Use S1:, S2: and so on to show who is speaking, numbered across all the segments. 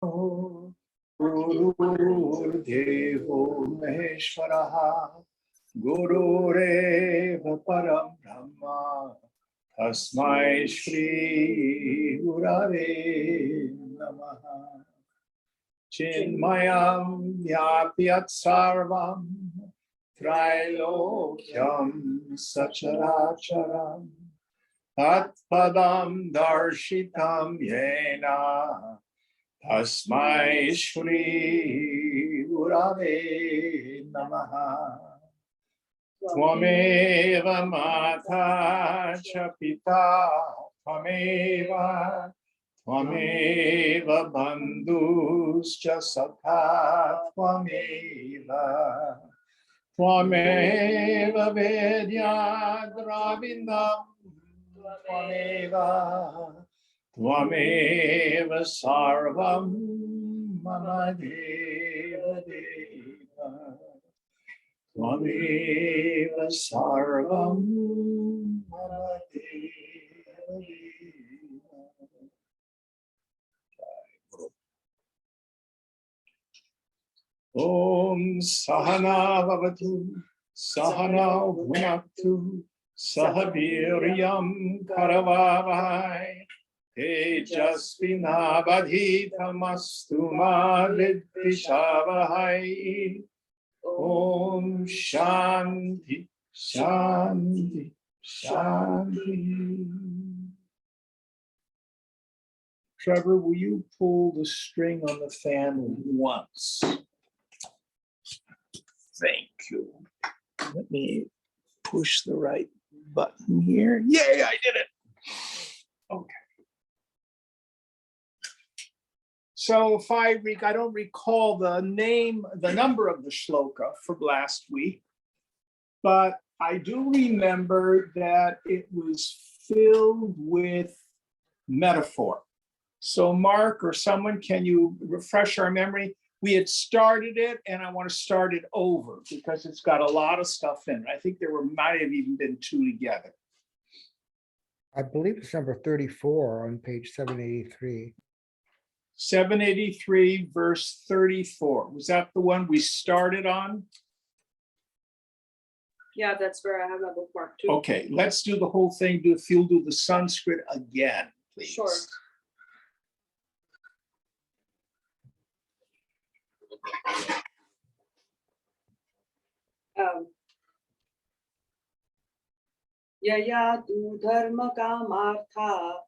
S1: Gurudevo Maheshwaraha Gururev Param Brahma Tasmai Shri Gurave Namaha Chinmayam Vyapyat Sarvam Trilokyam Sacharacharam Tat Padam Darshitam Yena Tasmai Shri Gurave Namaha Tvameva Mata Cha Pita Tvameva Bandhus Cha Sakha Tvameva Vedya Dravindam Tvameva Sarvam Mama Deva Deva Tvameva Sarvam Mama Deva Deva. Om Sahana Bhavatu Sahana Bhunaktu Sahaviryam Karavavai Tejasvinabadhitamastu ma vidvishavahai. Om Shanti Shanti Shanti. Trevor, will you pull the string on the fan once? Thank you. Let me push the right button here. Yay, I did it. Okay. So if I don't recall the number of the shloka from last week, but I do remember that it was filled with metaphor. So Mark or someone, can you refresh our memory? We had started it and I want to start it over because it's got a lot of stuff in it. I think might have even been two together.
S2: I believe it's number 34 on page 783.
S1: 783 verse 34. Was that the one we started on?
S3: Yeah, that's where I have my bookmark too.
S1: Okay, let's do the whole thing. If you'll do the Sanskrit again, please.
S3: Sure. Yaya tu dharma kamartha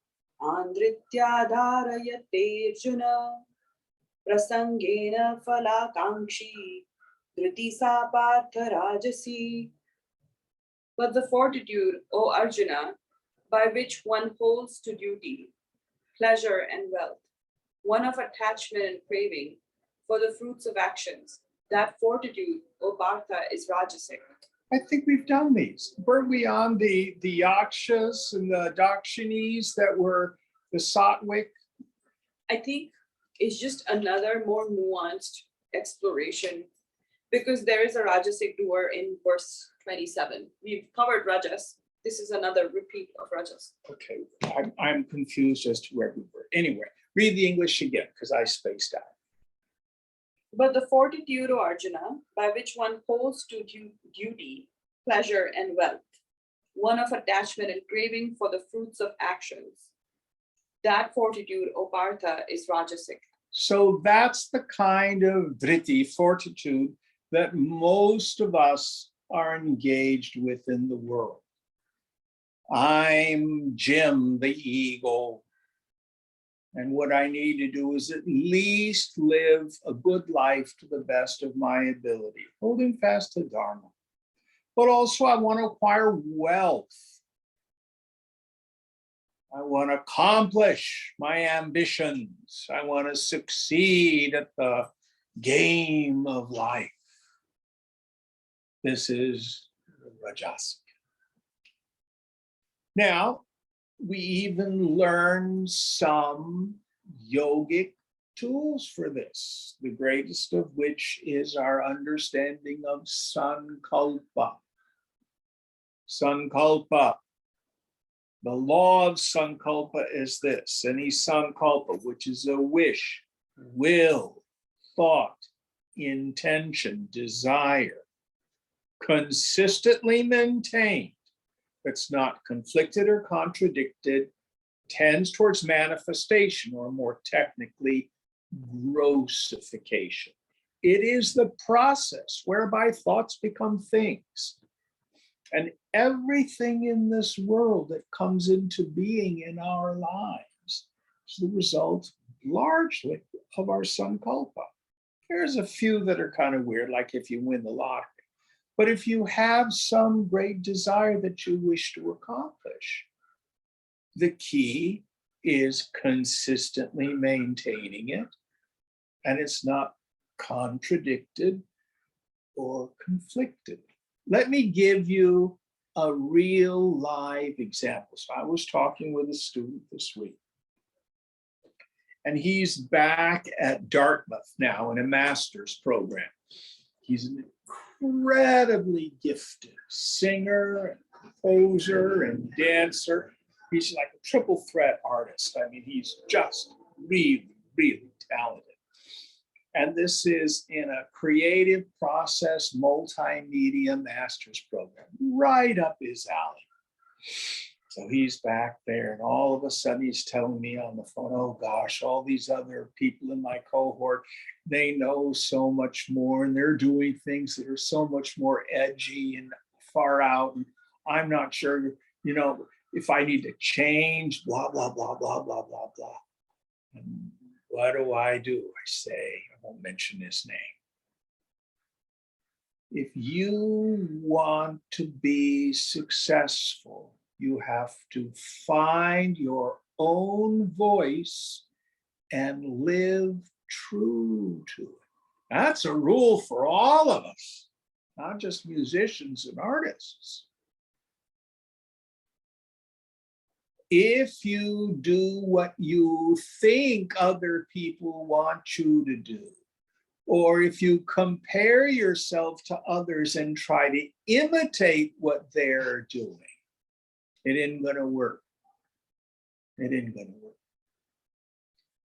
S3: andritya dharayate arjuna prasangena phalakankshi dhriti sa partha rajasi. But the fortitude, O Arjuna, by which one holds to duty, pleasure and wealth, one of attachment and craving for the fruits of actions, that fortitude, O Partha, is rajasic.
S1: I think we've done these. Weren't we on the yakshas and the dakshinis that were the sattvic?
S3: I think it's just another more nuanced exploration because there is a rajasic doer in verse 27. We've covered rajas. This is another repeat of rajas.
S1: Okay, I'm confused as to where we were. Anyway, read the English again because I spaced out.
S3: But the fortitude, O Arjuna, by which one holds to duty, pleasure, and wealth, one of attachment and craving for the fruits of actions, that fortitude, O Partha, is rajasic. So that's the kind of dhriti, fortitude, that most of us are engaged with in the world. I'm Jim, the ego. And what I need to do is at least live a good life to the best of my ability, holding fast to Dharma. But also I want to acquire wealth. I want to accomplish my ambitions. I want to succeed at the game of life. This is Rajasic. Now, we even learn some yogic tools for this, the greatest of which is our understanding of sankalpa. Sankalpa. The law of sankalpa is this: any sankalpa, which is a wish,
S1: will, thought, intention, desire, consistently maintained, that's not conflicted or contradicted, tends towards manifestation, or more technically, grossification. It is the process whereby thoughts become things. And everything in this world that comes into being in our lives is the result largely of our sankalpa. There's a few that are kind of weird, like if you win the lottery. But if you have some great desire that you wish to accomplish, the key is consistently maintaining it, and it's not contradicted or conflicted. Let me give you a real live example. So I was talking with a student this week, and he's back at Dartmouth now in a master's program. He's an incredibly gifted singer, and composer, and dancer. He's like a triple threat artist. I mean, he's just really, really talented. And this is in a creative process, multimedia master's program, right up his alley. So he's back there, and all of a sudden he's telling me on the phone, oh gosh, all these other people in my cohort, they know so much more, and they're doing things that are so much more edgy and far out. And I'm not sure, if I need to change, blah, blah, blah, blah, blah, blah, blah. And what do? I say, I won't mention his name. If you want to be successful, you have to find your own voice and live true to it. That's a rule for all of us, not just musicians and artists. If you do what you think other people want you to do, or if you compare yourself to others and try to imitate what they're doing, it ain't gonna work. It ain't gonna work.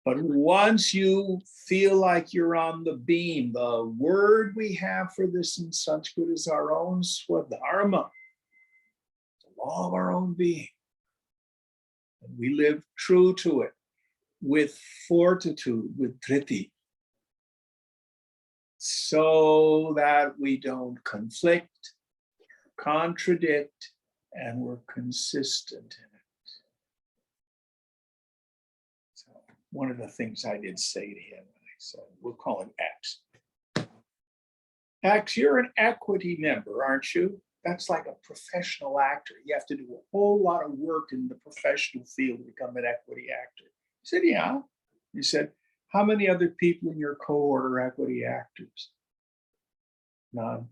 S1: But once you feel like you're on the beam, the word we have for this in Sanskrit is our own swadharma, the law of our own being. And we live true to it with fortitude, with dhriti, so that we don't conflict, contradict, and we're consistent in it. So one of the things I did say to him, I said, we'll call him X. X, you're an equity member, aren't you? That's like a professional actor. You have to do a whole lot of work in the professional field to become an equity actor. He said, yeah. He said, how many other people in your cohort are equity actors? None.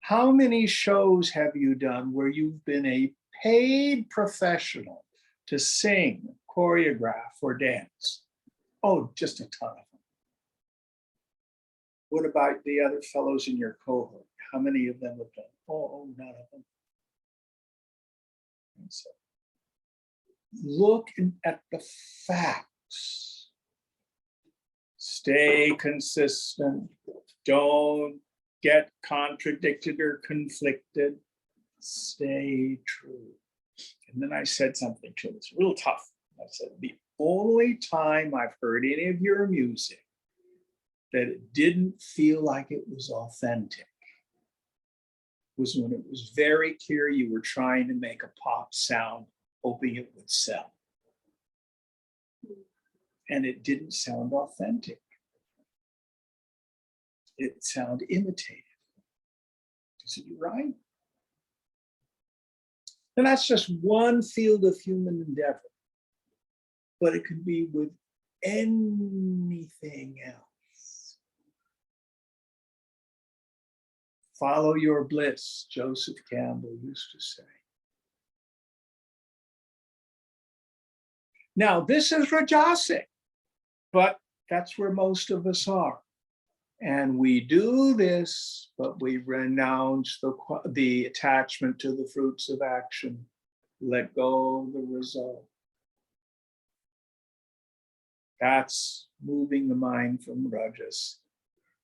S1: How many shows have you done where you've been a paid professional to sing, choreograph, or dance? Oh, just a ton of them. What about the other fellows in your cohort? How many of them have done? Oh, none of them. And so look at the facts. Stay consistent. Don't get contradicted or conflicted. Stay true. And then I said something to him. It's real tough. I said, the only time I've heard any of your music that it didn't feel like it was authentic was when it was very clear you were trying to make a pop sound, hoping it would sell. And it didn't sound authentic. It sounded imitative. I said, you're right. And that's just one field of human endeavor. But it could be with anything else. Follow your bliss, Joseph Campbell used to say. Now, this is Rajasic, but that's where most of us are. And we do this, but we renounce the attachment to the fruits of action, let go of the result. That's moving the mind from rajas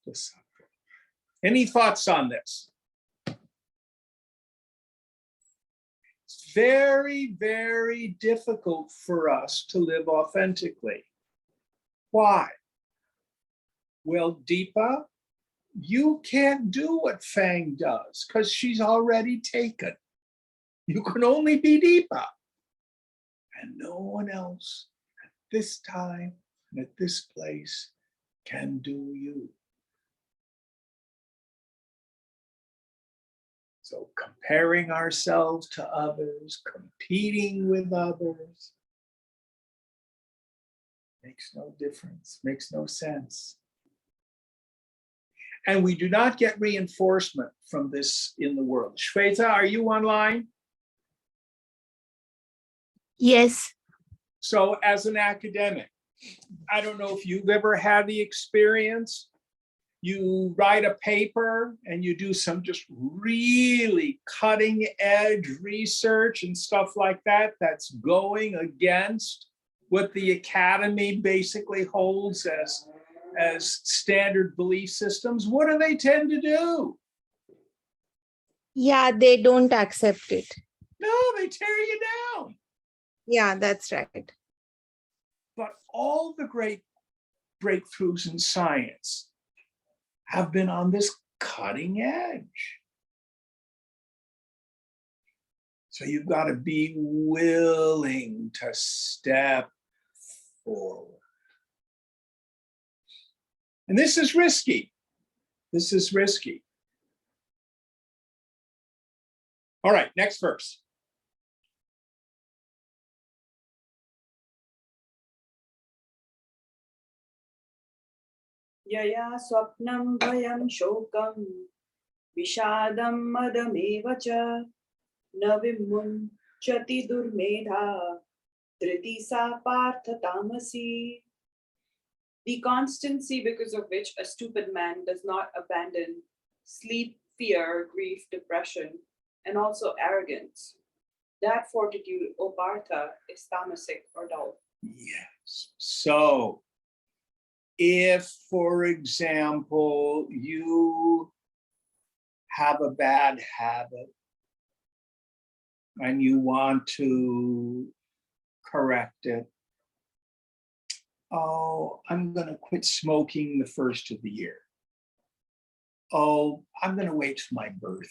S1: to sattva. Any thoughts on this? It's very, very difficult for us to live authentically. Why? Well, Deepa, you can't do what Fang does because she's already taken. You can only be Deepa. And no one else at this time and at this place can do you. So comparing ourselves to others, competing with others, makes no difference, makes no sense. And we do not get reinforcement from this in the world. Shweta, are you online?
S4: Yes.
S1: So as an academic, I don't know if you've ever had the experience. You write a paper and you do some just really cutting edge research and stuff like that that's going against what the academy basically holds as standard belief systems. What do they tend to do?
S4: Yeah, they don't accept it.
S1: No, they tear you down.
S4: Yeah, that's right.
S1: But all the great breakthroughs in science have been on this cutting edge. So you've got to be willing to step forward. And this is risky. This is risky. All right, next verse.
S3: Yaya swapnam bhayam shokam vishadam madameva cha na vimunchati durmedha dhriti sa partha tamasi. The constancy because of which a stupid man does not abandon sleep, fear, grief, depression, and also arrogance. That fortitude, O Partha, is tamasic or dull.
S1: Yes. So if, for example, you have a bad habit and you want to correct it, oh, I'm going to quit smoking the first of the year. Oh, I'm going to wait for my birthday.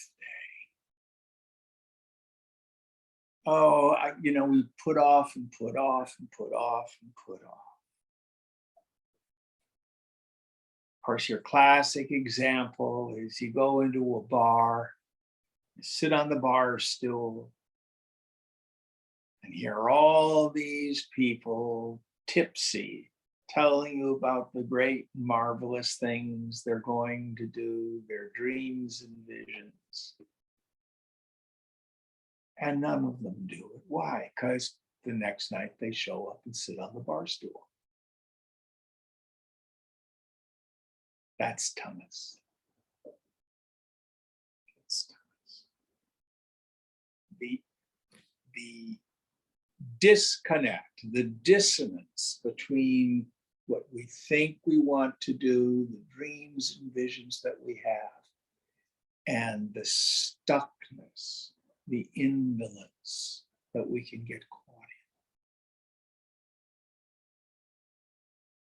S1: Oh, we put off and put off and put off and put off. Of course, your classic example is you go into a bar, you sit on the bar stool, and hear all these people tipsy telling you about the great, marvelous things they're going to do, their dreams and visions. And none of them do it. Why? Because the next night they show up and sit on the bar stool. That's tamas. That's tamas. The disconnect, the dissonance between what we think we want to do, the dreams and visions that we have, and the stuckness, the indolence that we can get caught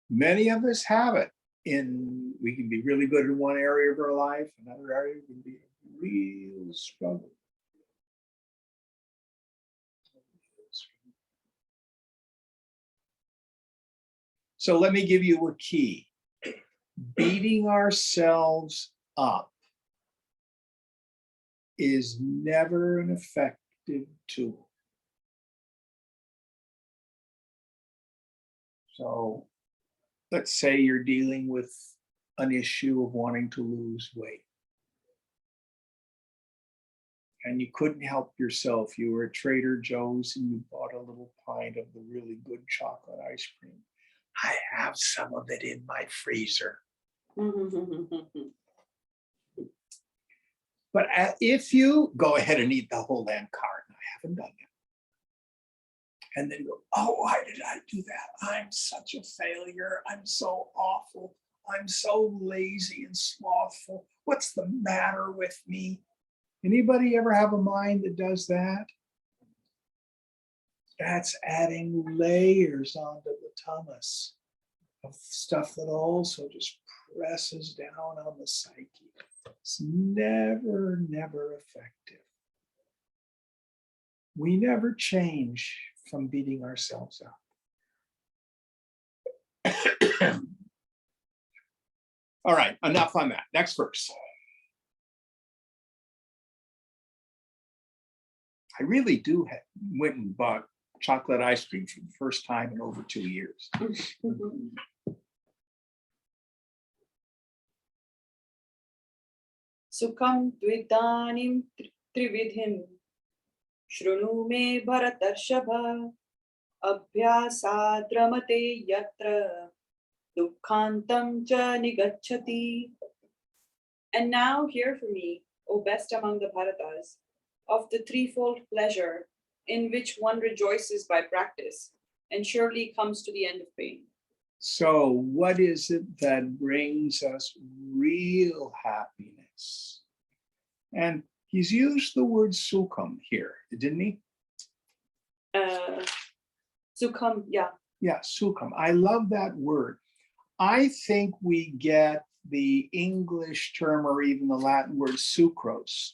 S1: in. Many of us have it. We can be really good in one area of our life, another area can be a real struggle. So let me give you a key. Beating ourselves up is never an effective tool. So let's say you're dealing with an issue of wanting to lose weight. And you couldn't help yourself. You were at Trader Joe's and you bought a little pint of the really good chocolate ice cream. I have some of it in my freezer. But if you go ahead and eat the whole damn carton, I haven't done that. and then go, oh, why did I do that? I'm such a failure. I'm so awful. I'm so lazy and slothful. What's the matter with me? Anybody ever have a mind that does that? That's adding layers onto the tamas of stuff that also just presses down on the psyche. It's never, never effective. We never change from beating ourselves up. All right, enough on that. Next verse. I really do went and bought chocolate ice cream for the first time in over 2 years.
S3: Sukham tvidanim trividhim shrunu me bharatarshava abhyasad ramate yatra dukhantam cha nigacchati. And now hear from me, O best among the Bharatas, of the threefold pleasure in which one rejoices by practice and surely comes to the end of pain.
S1: So what is it that brings us real happiness? And he's used the word sukham here, didn't he?
S3: Sukham, yeah.
S1: Yeah, sukham. I love that word. I think we get the English term or even the Latin word sucrose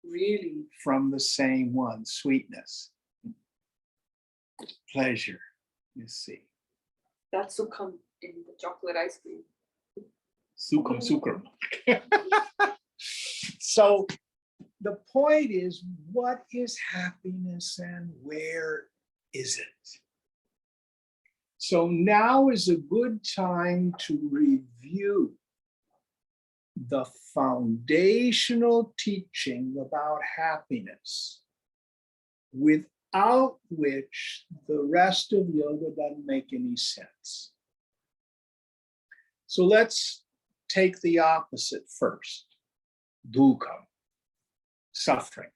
S3: Really?
S1: from the same one, sweetness, pleasure, you see.
S3: That's sukham in the chocolate ice cream.
S1: Sukham, sukham. So the point is, what is happiness and where is it? So now is a good time to review the foundational teaching about happiness, without which the rest of yoga doesn't make any sense. So let's take the opposite first. Dukkha, suffering.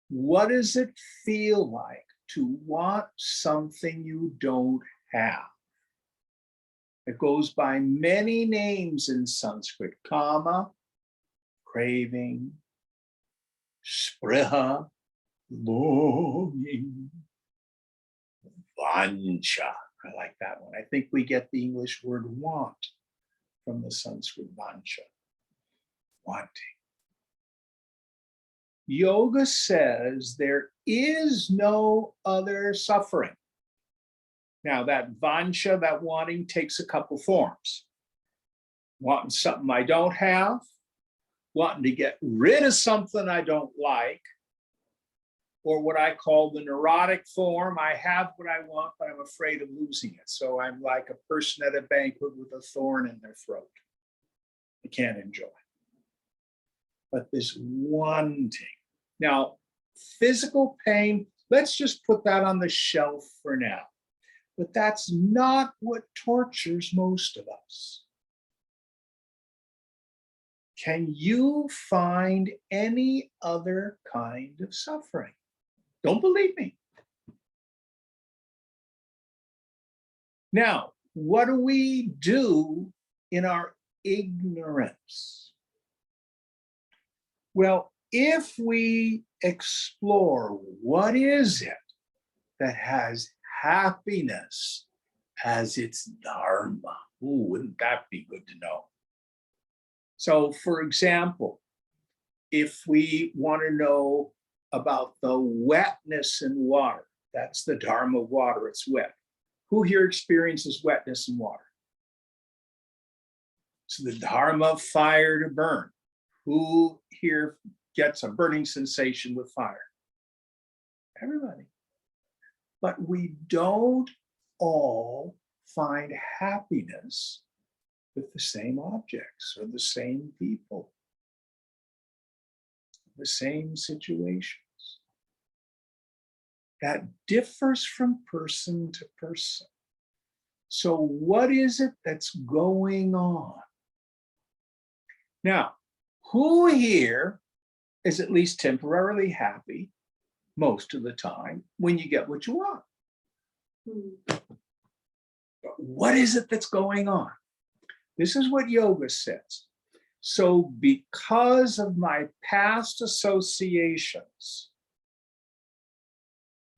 S1: What does it feel like to want something you don't have? It goes by many names in Sanskrit. Kama, craving, spriha, longing, vancha. I like that one. I think we get the English word want from the Sanskrit vancha, wanting. Yoga says there is no other suffering. Now that vancha, that wanting, takes a couple forms. Wanting something I don't have, wanting to get rid of something I don't like, or what I call the neurotic form. I have what I want, but I'm afraid of losing it. So I'm like a person at a banquet with a thorn in their throat. I can't enjoy. But this wanting. Now, physical pain, let's just put that on the shelf for now. But that's not what tortures most of us. Can you find any other kind of suffering? Don't believe me. Now, what do we do in our ignorance? Well, if we explore what is it that has happiness as its dharma, ooh, wouldn't that be good to know? So, for example, if we want to know about the wetness in water, that's the dharma of water, it's wet. Who here experiences wetness in water? So the dharma of fire to burn. Who here gets a burning sensation with fire? Everybody. But we don't all find happiness with the same objects or the same people, the same situations. That differs from person to person. So what is it that's going on? Now, who here is at least temporarily happy most of the time when you get what you want. But what is it that's going on? This is what yoga says. So because of my past associations,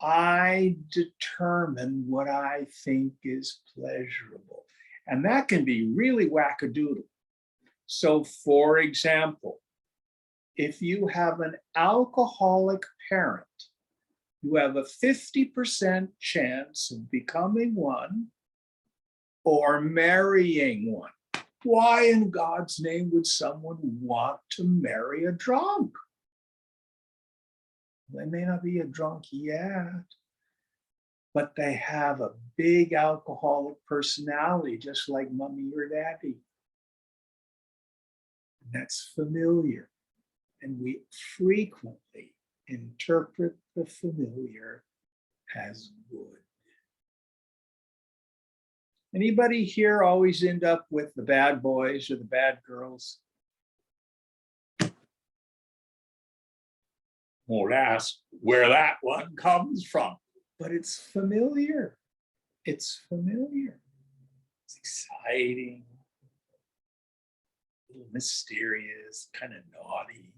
S1: I determine what I think is pleasurable. And that can be really wackadoodle. So for example, if you have an alcoholic parent, you have a 50% chance of becoming one or marrying one. Why in God's name would someone want to marry a drunk? They may not be a drunk yet, but they have a big alcoholic personality, just like mommy or daddy. And that's familiar. And we frequently interpret the familiar as good. Anybody here always end up with the bad boys or the bad girls? Won't ask where that one comes from, but it's familiar. It's familiar. It's exciting, a little mysterious, kind of naughty.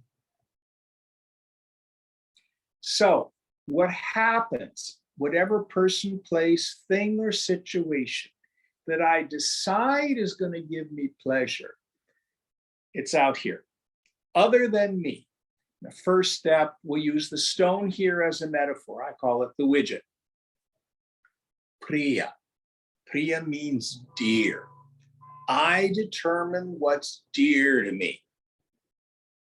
S1: So what happens, whatever person, place, thing, or situation that I decide is going to give me pleasure, it's out here. Other than me, the first step, we'll use the stone here as a metaphor. I call it the widget. Priya. Priya means dear. I determine what's dear to me.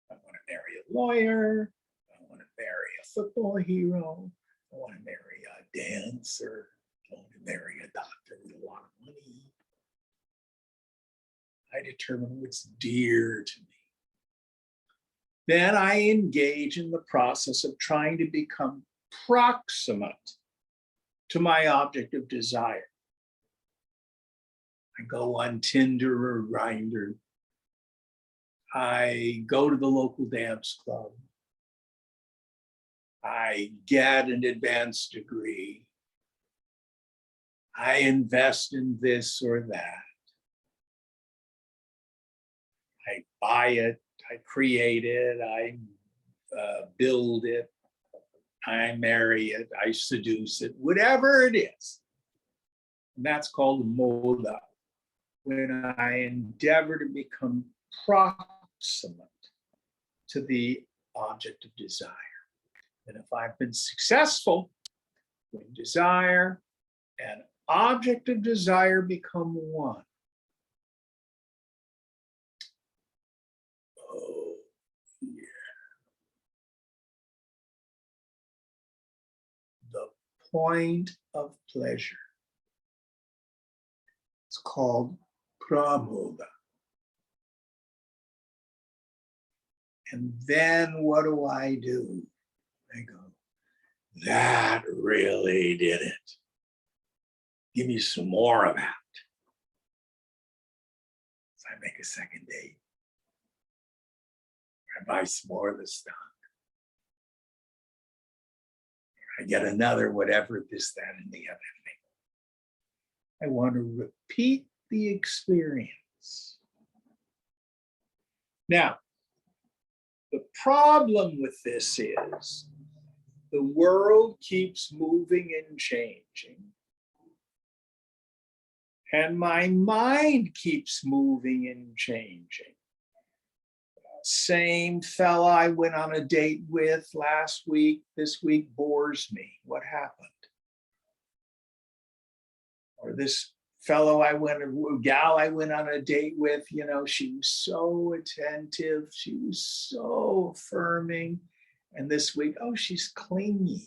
S1: I want to marry a lawyer. I want to marry a football hero. I want to marry a dancer. I want to marry a doctor with a lot of money. I determine what's dear to me. Then I engage in the process of trying to become proximate to my object of desire. I go on Tinder or Grindr. I go to the local dance club. I get an advanced degree. I invest in this or that. I buy it, I create it, I build it, I marry it, I seduce it, whatever it is. And that's called moda. When I endeavor to become proximate to the object of desire. And if I've been successful, when desire and object of desire become one. Oh, yeah. The point of pleasure. It's called pramoda. And then what do? I go, that really did it. Give me some more of that. So I make a second date. I buy some more of the stock. I get another whatever, this, that, and the other thing. I want to repeat the experience. Now, the problem with this is the world keeps moving and changing. And my mind keeps moving and changing. Same fella I went on a date with last week, this week bores me. What happened? Or this gal I went on a date with, she was so attentive, she was so affirming. And this week, oh, she's clingy.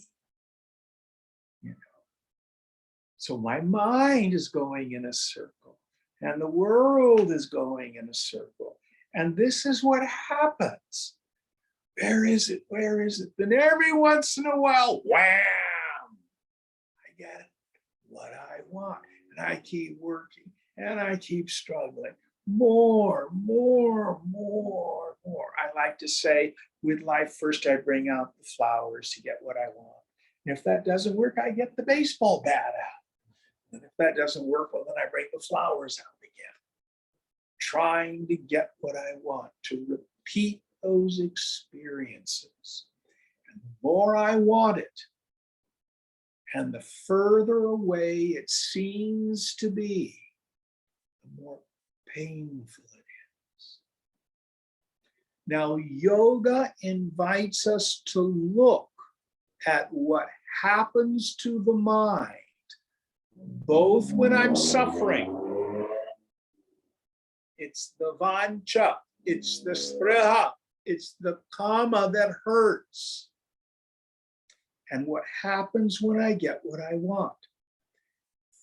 S1: So my mind is going in a circle and the world is going in a circle. And this is what happens. Where is it? Where is it? Then every once in a while, wham, I get what I want. And I keep working and I keep struggling. more, more, more, more. I like to say, with life, first I bring out the flowers to get what I want. And if that doesn't work, I get the baseball bat out. And if that doesn't work, well, then I bring the flowers out again. Trying to get what I want, to repeat those experiences. And the more I want it, and the further away it seems to be, the more painful it is. Now, yoga invites us to look at what happens to the mind, both when I'm suffering. It's the vancha, it's the spriha, it's the kama that hurts. And what happens when I get what I want?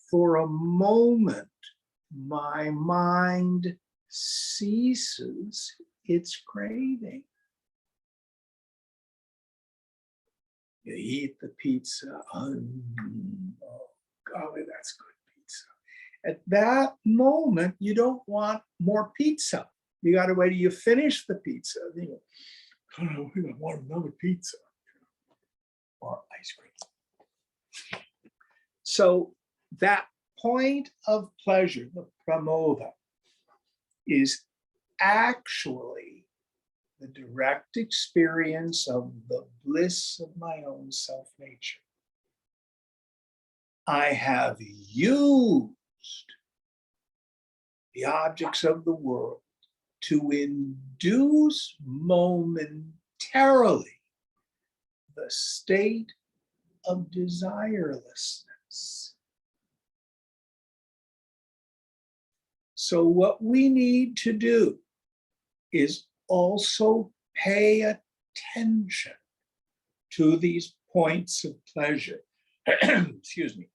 S1: For a moment, my mind ceases its craving. You eat the pizza, oh, golly, that's good pizza. At that moment, you don't want more pizza. You got to wait till you finish the pizza. Then you go, oh, I want another pizza or ice cream. So that point of pleasure, the pramoda, is actually the direct experience of the bliss of my own self-nature. I have used the objects of the world to induce momentarily the state of desirelessness. So what we need to do is also pay attention to these points of pleasure. Excuse me.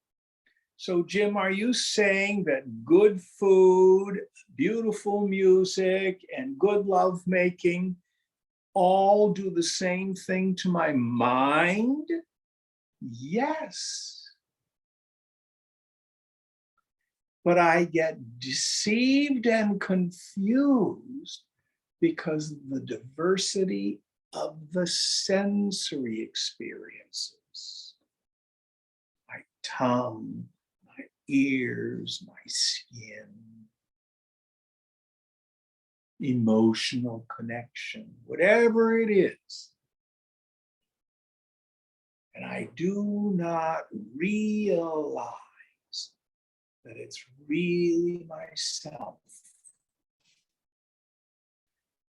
S1: So Jim, are you saying that good food, beautiful music, and good lovemaking all do the same thing to my mind? Yes. But I get deceived and confused because of the diversity of the sensory experiences. My tongue, my ears, my skin, emotional connection, whatever it is. And I do not realize that it's really myself.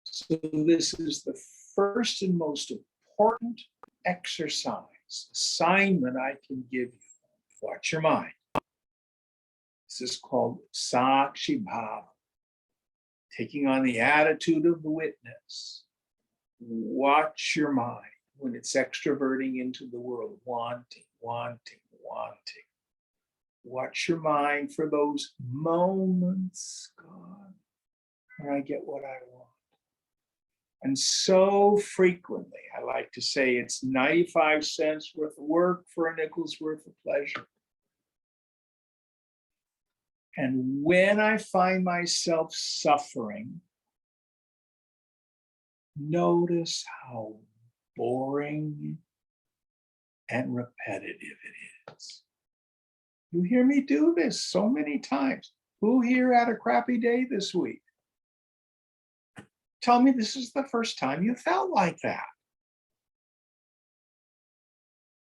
S1: So this is the first and most important exercise, assignment I can give you. Watch your mind. This is called Sakshi Bhava, taking on the attitude of the witness. Watch your mind when it's extroverting into the world, wanting, wanting, wanting. Watch your mind for those moments, God, when I get what I want. And so frequently, I like to say it's 95 cents worth of work for a nickel's worth of pleasure. And when I find myself suffering, notice how boring and repetitive it is. You hear me do this so many times. Who here had a crappy day this week? Tell me this is the first time you felt like that.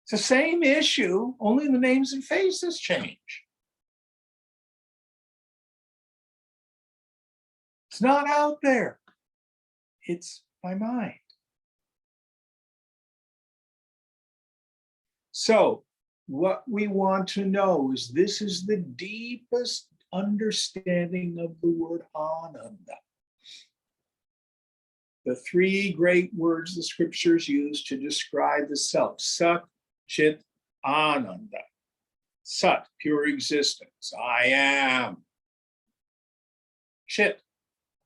S1: It's the same issue, only the names and faces change. It's not out there. It's my mind. So what we want to know is this is the deepest understanding of the word ananda. The three great words the scriptures use to describe the self: Sat, Chit, Ananda. Sat, pure existence, I am. Chit,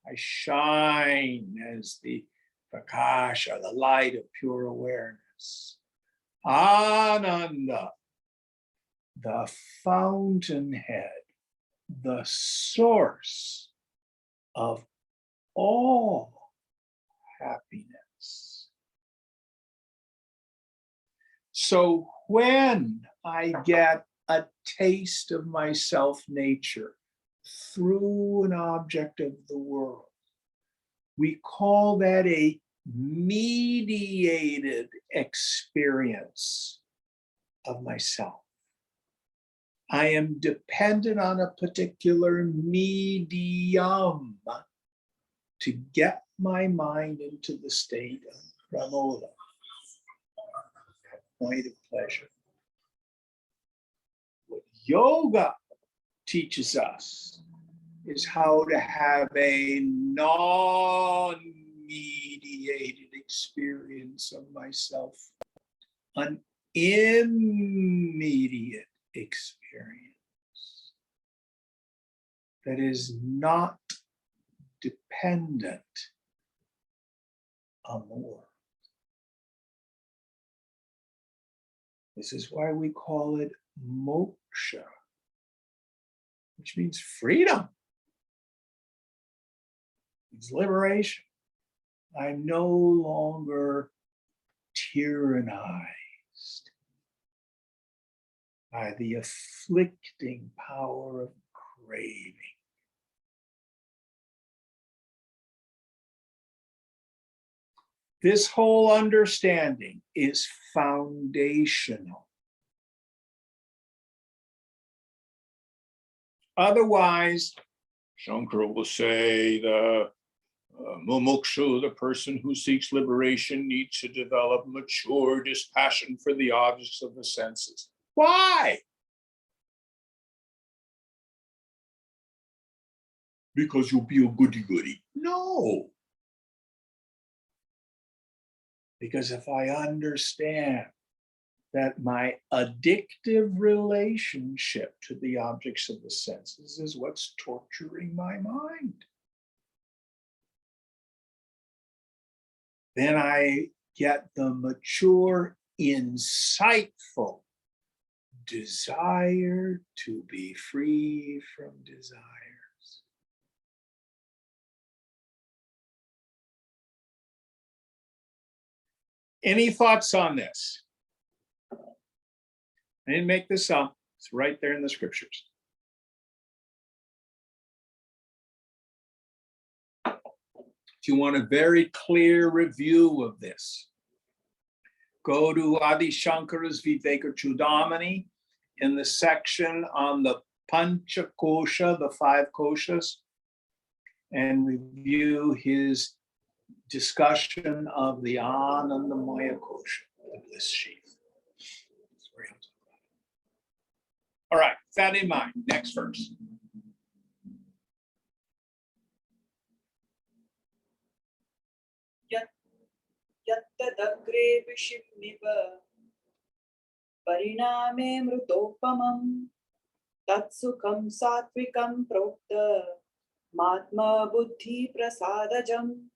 S1: I shine as the prakasha, the light of pure awareness. Ananda, the fountainhead, the source of all happiness. So when I get a taste of my self-nature through an object of the world, we call that a mediated experience of myself. I am dependent on a particular medium to get my mind into the state of pramoda, point of pleasure. What yoga teaches us is how to have a non-mediated experience of myself, an immediate experience that is not dependent on the world. This is why we call it moksha, which means freedom. It's liberation. I'm no longer tyrannized by the afflicting power of craving. This whole understanding is foundational. Otherwise, Shankara will say the mumukshu, the person who seeks liberation, needs to develop mature dispassion for the objects of the senses. Why? Because you'll be a goody-goody. No. Because if I understand that my addictive relationship to the objects of the senses is what's torturing my mind, then I get the mature, insightful desire to be free from desires. Any thoughts on this? I didn't make this up. It's right there in the scriptures. If you want a very clear review of this, go to Adi Shankara's Viveka Chudamani in the section on the Pancha Kosha, the 5 koshas, and review his discussion of the Anandamaya kosha, the bliss sheath. All right, with that in mind, next verse.
S3: Yattadagre vishimniva pariname mrutopamam tatsukam satvikam prokta matma buddhi prasadajam.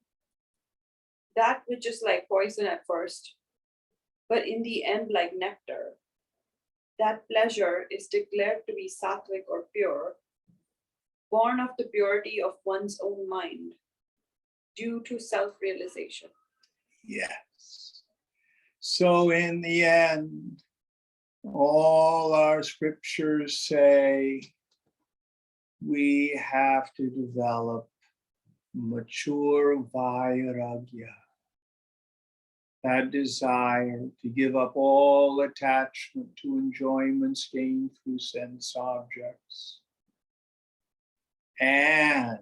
S3: That which is like poison at first, but in the end like nectar, that pleasure is declared to be sattvic or pure, born of the purity of one's own mind, due to self-realization.
S1: Yes. So in the end, all our scriptures say we have to develop mature vairagya, that desire to give up all attachment to enjoyments gained through sense objects and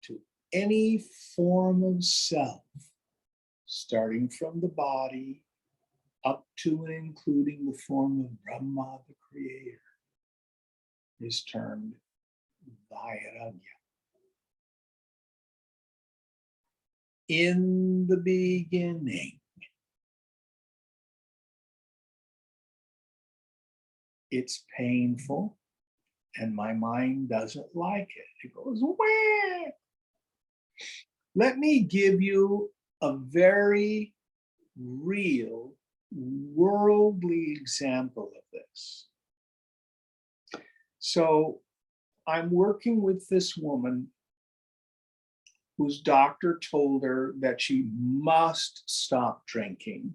S1: to any form of self, starting from the body up to and including the form of Brahma, the creator, is termed vairagya. In the beginning, it's painful and my mind doesn't like it. It goes, wah! Let me give you a very real worldly example of this. So I'm working with this woman whose doctor told her that she must stop drinking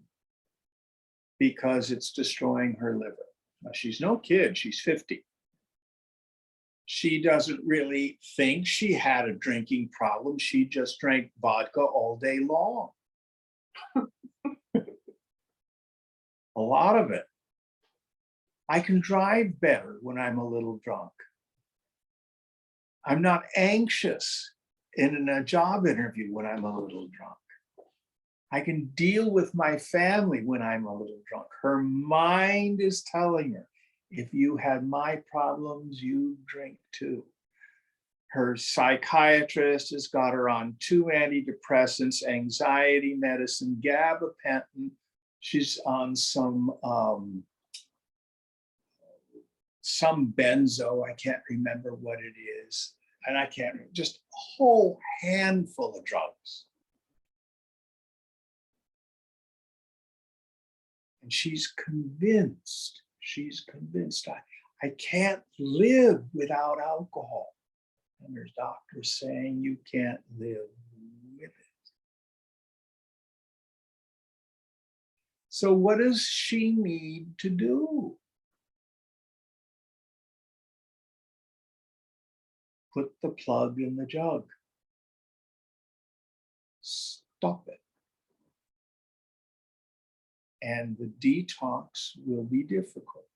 S1: because it's destroying her liver. Now, she's no kid, she's 50. She doesn't really think she had a drinking problem. She just drank vodka all day long. A lot of it. I can drive better when I'm a little drunk. I'm not anxious in a job interview when I'm a little drunk. I can deal with my family when I'm a little drunk. Her mind is telling her, if you had my problems, you drink too. Her psychiatrist has got her on 2 antidepressants, anxiety medicine, gabapentin. She's on some benzo, I can't remember what it is. And I can't, just a whole handful of drugs. And she's convinced I can't live without alcohol. And there's doctors saying you can't live with it. So what does she need to do? Put the plug in the jug. Stop it. And the detox will be difficult.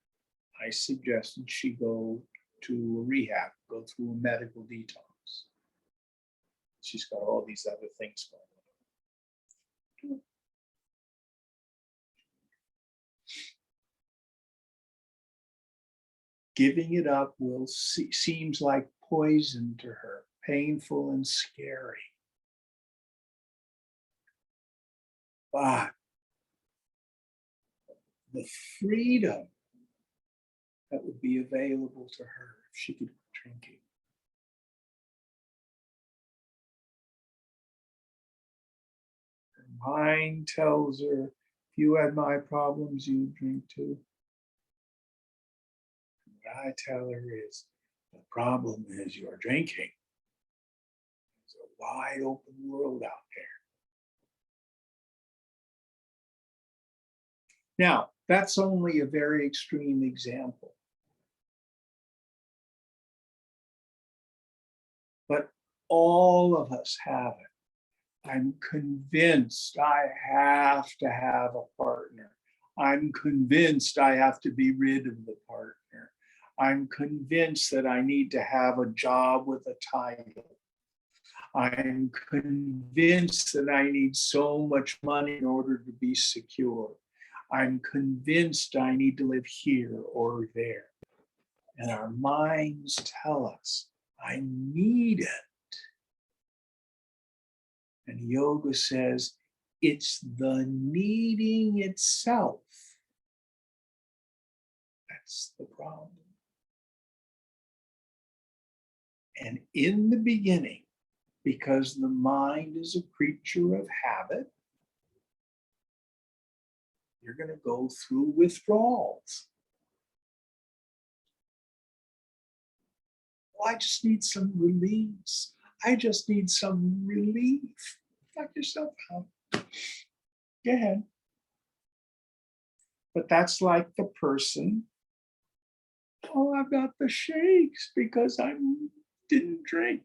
S1: I suggested she go to a rehab, go through a medical detox. She's got all these other things going on. Giving it up seems like poison to her, painful and scary. But the freedom that would be available to her if she could quit drinking. Her mind tells her, if you had my problems, you'd drink too. And what I tell her is, the problem is you're drinking. There's a wide open world out there. Now, that's only a very extreme example. But all of us have it. I'm convinced I have to have a partner. I'm convinced I have to be rid of the partner. I'm convinced that I need to have a job with a title. I'm convinced that I need so much money in order to be secure. I'm convinced I need to live here or there. And our minds tell us, I need it. And yoga says, it's the needing itself that's the problem. And in the beginning, because the mind is a creature of habit, you're going to go through withdrawals. Well, I just need some release. I just need some relief. Knock yourself out. Go ahead. But that's like the person, oh, I've got the shakes because I didn't drink.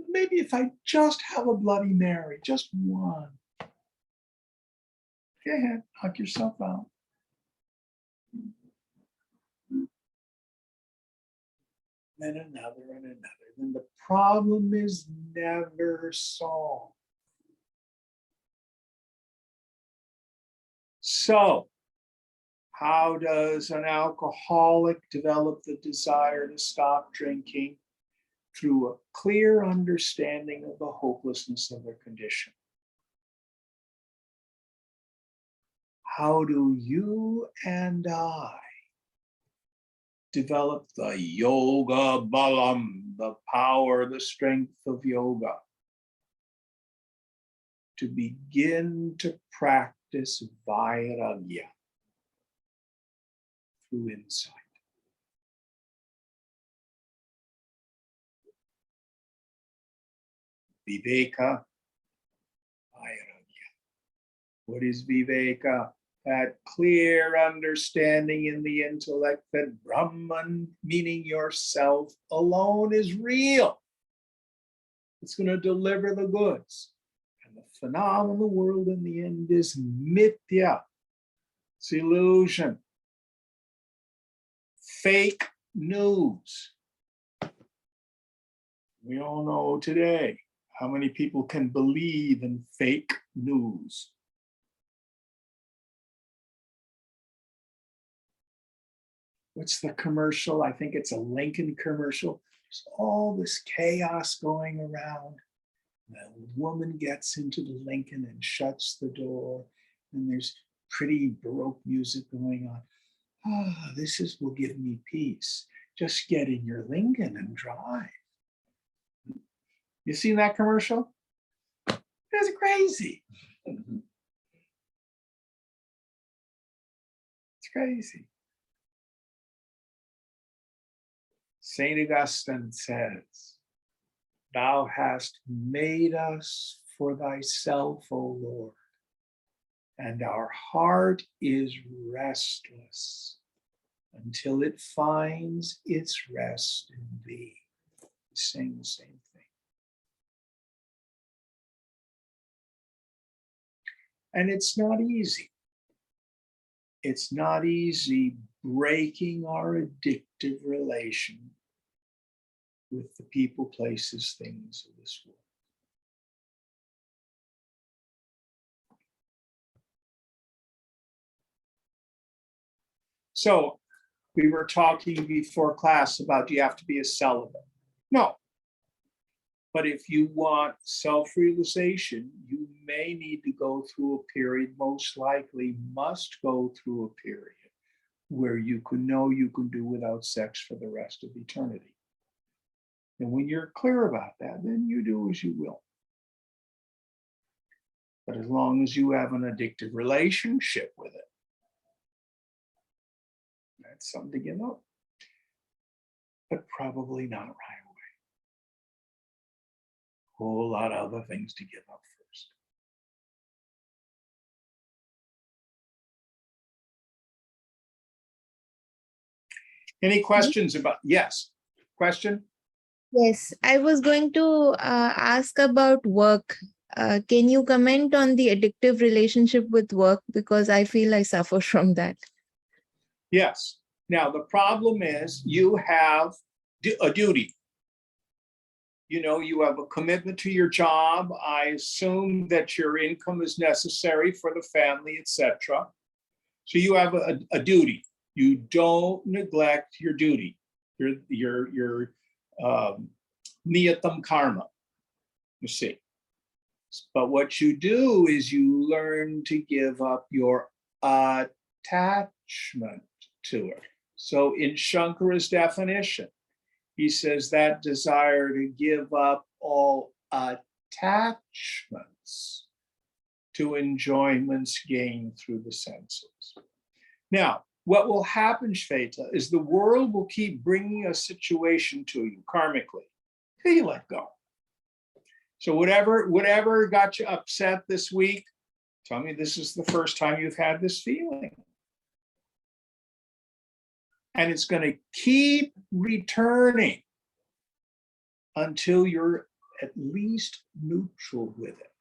S1: Maybe if I just have a Bloody Mary, just one. Go ahead, knock yourself out. Then another and another. Then the problem is never solved. So, how does an alcoholic develop the desire to stop drinking? Through a clear understanding of the hopelessness of their condition. How do you and I develop the yoga balam, the power, the strength of yoga, to begin to practice vairagya through insight? Viveka, Vairagya. What is Viveka? That clear understanding in the intellect that Brahman, meaning yourself alone, is real. It's going to deliver the goods. And the phenomenal world in the end is mithya. It's illusion. Fake news. We all know today how many people can believe in fake news. What's the commercial? I think it's a Lincoln commercial. There's all this chaos going around. The woman gets into the Lincoln and shuts the door, and there's pretty Baroque music going on. Ah, this will give me peace. Just get in your Lincoln and drive. You seen that commercial? It's crazy. It's crazy. St. Augustine says, "Thou hast made us for thyself, O Lord, and our heart is restless until it finds its rest in thee." It's saying the same thing. And it's not easy. It's not easy breaking our addictive relation with the people, places, things of this world. So we were talking before class about, do you have to be a celibate? No. But if you want self-realization, you may need to go through a period, most likely must go through a period where you can know you can do without sex for the rest of eternity. And when you're clear about that, then you do as you will. But as long as you have an addictive relationship with it, that's something to give up. But probably not right away. A whole lot of other things to give up first. Any questions about, yes, question?
S4: Yes, I was going to ask about work. Can you comment on the addictive relationship with work? Because I feel I suffer from that.
S1: Yes. Now, the problem is you have a duty. You know, you have a commitment to your job. I assume that your income is necessary for the family, etc. So you have a duty. You don't neglect your duty, your niyatam karma, you see. But what you do is you learn to give up your attachment to it. So in Shankara's definition, he says that desire to give up all attachments to enjoyments gained through the senses. Now, what will happen, Shveta, is the world will keep bringing a situation to you karmically till you let go. So whatever got you upset this week, tell me this is the first time you've had this feeling. And it's going to keep returning until you're at least neutral with it.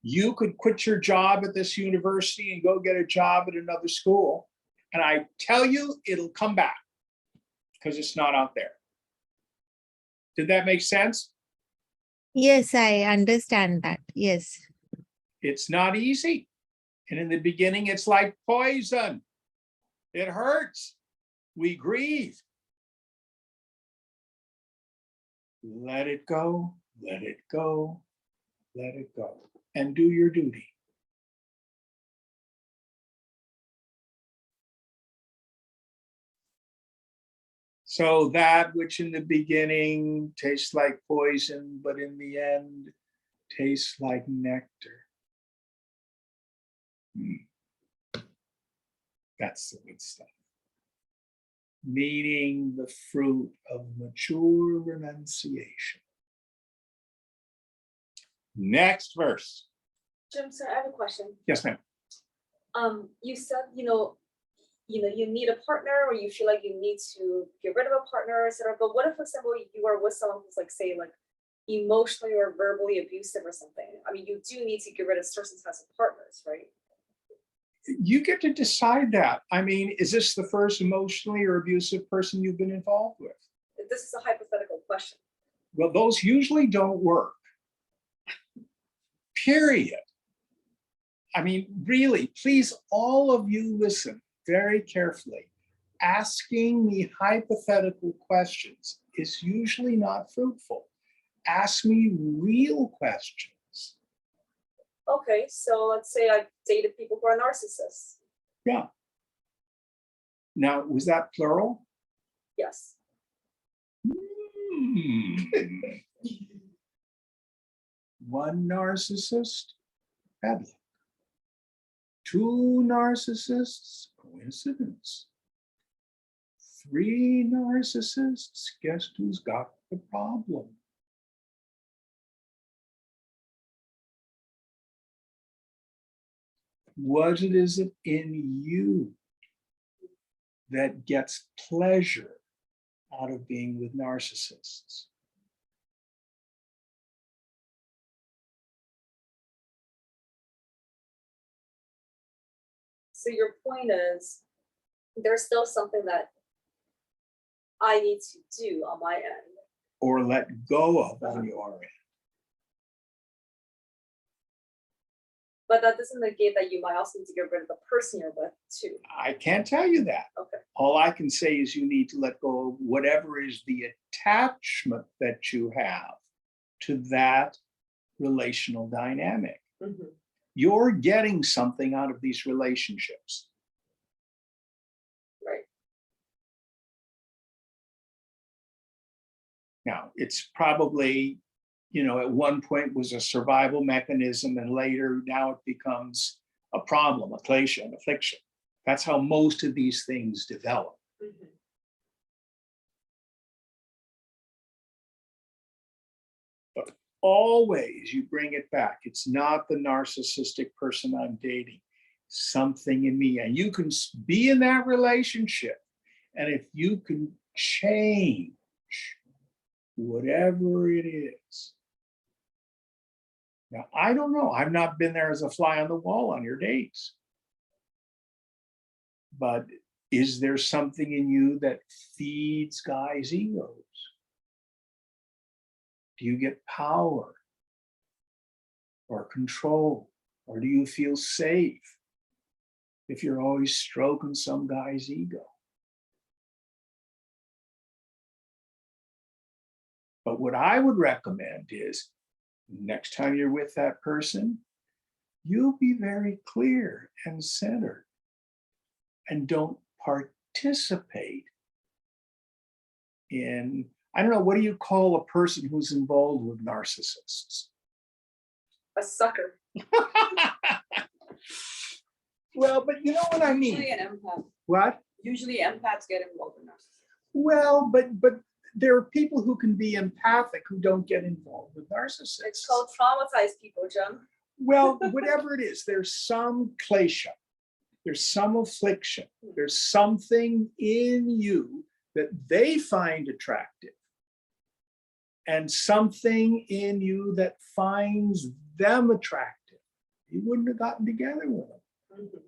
S1: You could quit your job at this university and go get a job at another school. And I tell you, it'll come back because it's not out there. Did that make sense?
S4: Yes, I understand that. Yes.
S1: It's not easy. And in the beginning, it's like poison. It hurts. We grieve. Let it go, let it go, let it go, and do your duty. So that which in the beginning tastes like poison, but in the end tastes like nectar. That's the good stuff. Meaning the fruit of mature renunciation. Next verse.
S5: Jim, sir, I have a question.
S1: Yes, ma'am.
S5: You said, you need a partner, or you feel like you need to get rid of a partner, etc. But what if, for example, you are with someone who's like, say, like emotionally or verbally abusive or something? I mean, you do need to get rid of certain types of partners, right?
S1: You get to decide that. I mean, is this the first emotionally or abusive person you've been involved with?
S5: This is a hypothetical question.
S1: Well, those usually don't work. Period. I mean, really, please, all of you listen very carefully. Asking me hypothetical questions is usually not fruitful. Ask me real questions.
S5: Okay, so let's say I dated people who are narcissists.
S1: Yeah. Now, was that plural?
S5: Yes.
S1: One narcissist, bad luck. Two narcissists, coincidence. Three narcissists, guess who's got the problem? What is it in you that gets pleasure out of being with narcissists?
S5: So your point is, there's still something that I need to do on my end.
S1: Or let go of on your end.
S5: But that doesn't negate that you might also need to get rid of the person you're with too.
S1: I can't tell you that.
S5: Okay.
S1: All I can say is you need to let go of whatever is the attachment that you have to that relational dynamic.
S5: Mhm.
S1: You're getting something out of these relationships.
S5: Right.
S1: Now, it's probably, at one point was a survival mechanism, and later now it becomes a problem, a klesha, an affliction. That's how most of these things develop.
S5: Mhm.
S1: But always you bring it back. It's not the narcissistic person I'm dating, something in me. And you can be in that relationship. And if you can change whatever it is. Now, I don't know. I've not been there as a fly on the wall on your dates. But is there something in you that feeds guys' egos? Do you get power or control? Or do you feel safe if you're always stroking some guy's ego? But what I would recommend is next time you're with that person, you'll be very clear and centered and don't participate in, I don't know, what do you call a person who's involved with narcissists?
S5: A sucker.
S1: Well, but you know what I mean.
S3: Usually an empath.
S1: What?
S3: Usually empaths get involved in narcissism.
S1: Well, but there are people who can be empathic who don't get involved with narcissists.
S5: It's called traumatized people, Jim.
S1: Well, whatever it is, there's some klesha, there's some affliction, there's something in you that they find attractive, and something in you that finds them attractive. You wouldn't have gotten together with them.
S5: Mhm.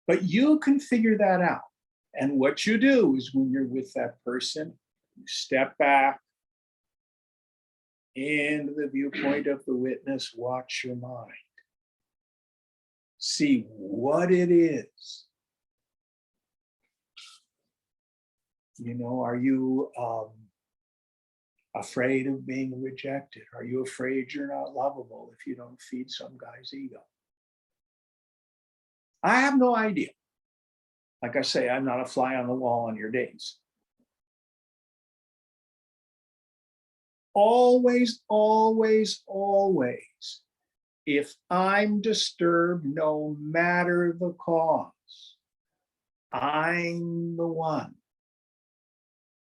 S1: But you can figure that out. And what you do is when you're with that person, you step back into the viewpoint of the witness, watch your mind. See what it is. Are you afraid of being rejected? Are you afraid you're not lovable if you don't feed some guy's ego? I have no idea. Like I say, I'm not a fly on the wall on your dates. Always, always, always, if I'm disturbed, no matter the cause, I'm the one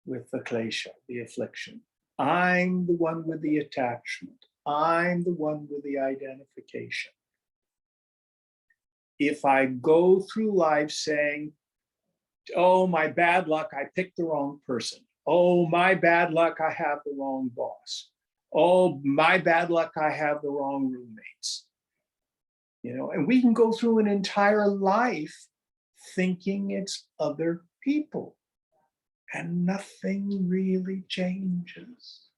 S1: with the klesha, the affliction. I'm the one with the attachment. I'm the one with the identification. If I go through life saying, oh, my bad luck, I picked the wrong person. Oh, my bad luck, I have the wrong boss. Oh, my bad luck, I have the wrong roommates. You know, and we can go through an entire life thinking it's other people, and nothing really changes.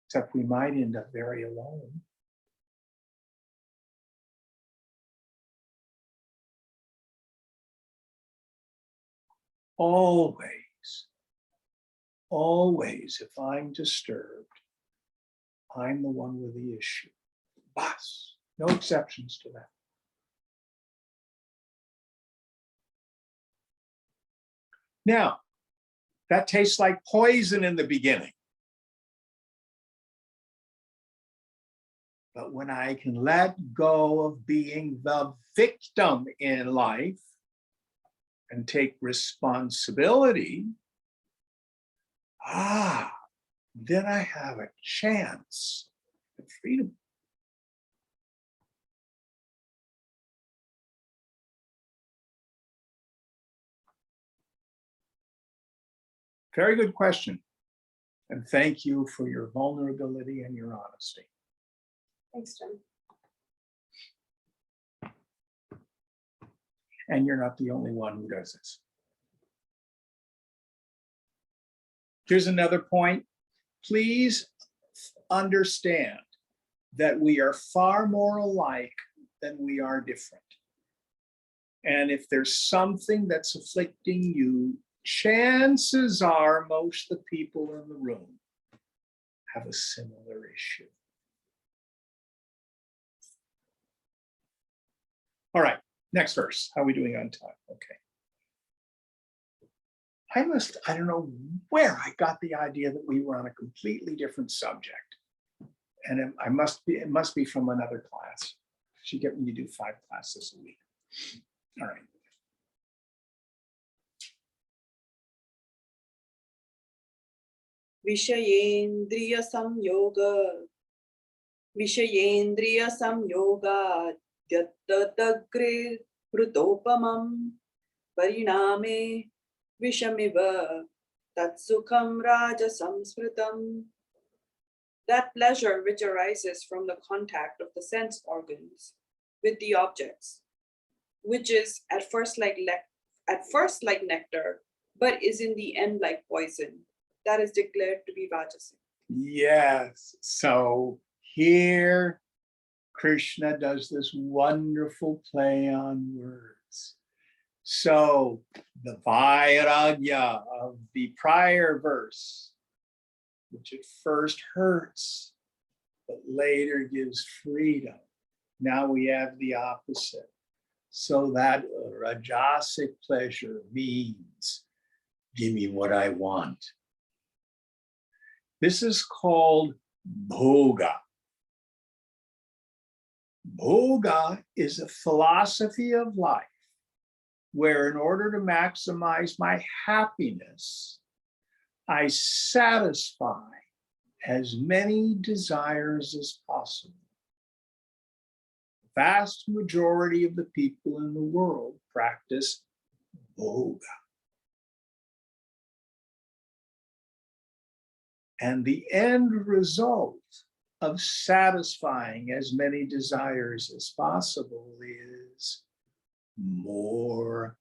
S1: Except we might end up very alone. Always, if I'm disturbed, I'm the one with the issue. Bas, no exceptions to that. Now, that tastes like poison in the beginning. But when I can let go of being the victim in life and take responsibility, then I have a chance at freedom. Very good question. And thank you for your vulnerability and your honesty.
S5: Thanks, Jim.
S1: And you're not the only one who does this. Here's another point. Please understand that we are far more alike than we are different. And if there's something that's afflicting you, chances are most of the people in the room have a similar issue. All right, next verse. How are we doing on time? Okay. I don't know where I got the idea that we were on a completely different subject. And it must be from another class. You get me to do 5 classes a week. All right.
S3: Vishayendriya samyoga yattadagre hrutopamam pariname vishamiva tatsukham rajasam smritam. That pleasure which arises from the contact of the sense organs with the objects, which is at first like nectar, but is in the end like poison, that is declared to be Vajasi.
S1: Yes. So here Krishna does this wonderful play on words. So the vairagya of the prior verse, which at first hurts, but later gives freedom. Now we have the opposite. So that rajasic pleasure means, give me what I want. This is called bhoga. Bhoga is a philosophy of life where in order to maximize my happiness, I satisfy as many desires as possible. The vast majority of the people in the world practice bhoga. And the end result of satisfying as many desires as possible is more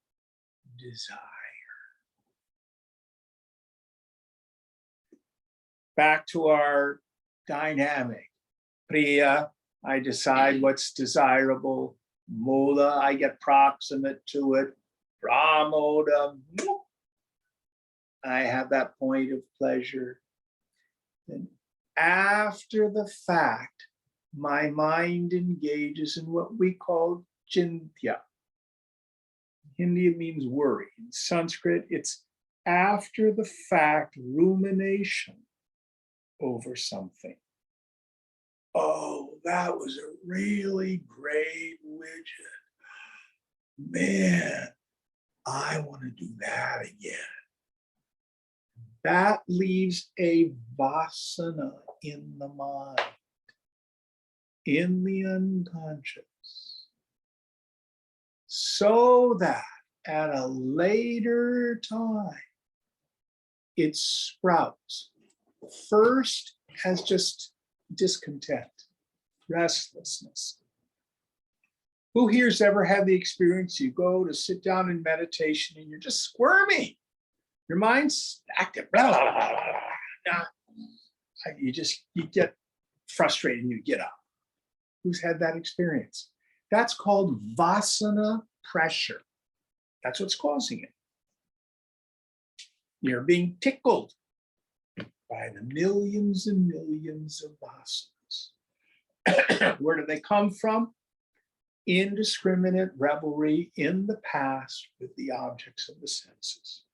S1: desire. Back to our dynamic. Priya, I decide what's desirable. Mula, I get proximate to it. Pramoda, I have that point of pleasure. And after the fact, my mind engages in what we call chintya. In Hindi, it means worry. In Sanskrit, it's after the fact rumination over something. Oh, that was a really great widget. Man, I want to do that again. that leaves a vasana in the mind, in the unconscious, so that at a later time, it sprouts. First as just discontent, restlessness. Who here's ever had the experience you go to sit down in meditation and you're just squirming? Your mind's active. Blah, blah, blah, blah, blah. You get frustrated and you get up. Who's had that experience? That's called vasana pressure. That's what's causing it. You're being tickled by the millions and millions of vasanas. Where do they come from? Indiscriminate revelry in the past with the objects of the senses.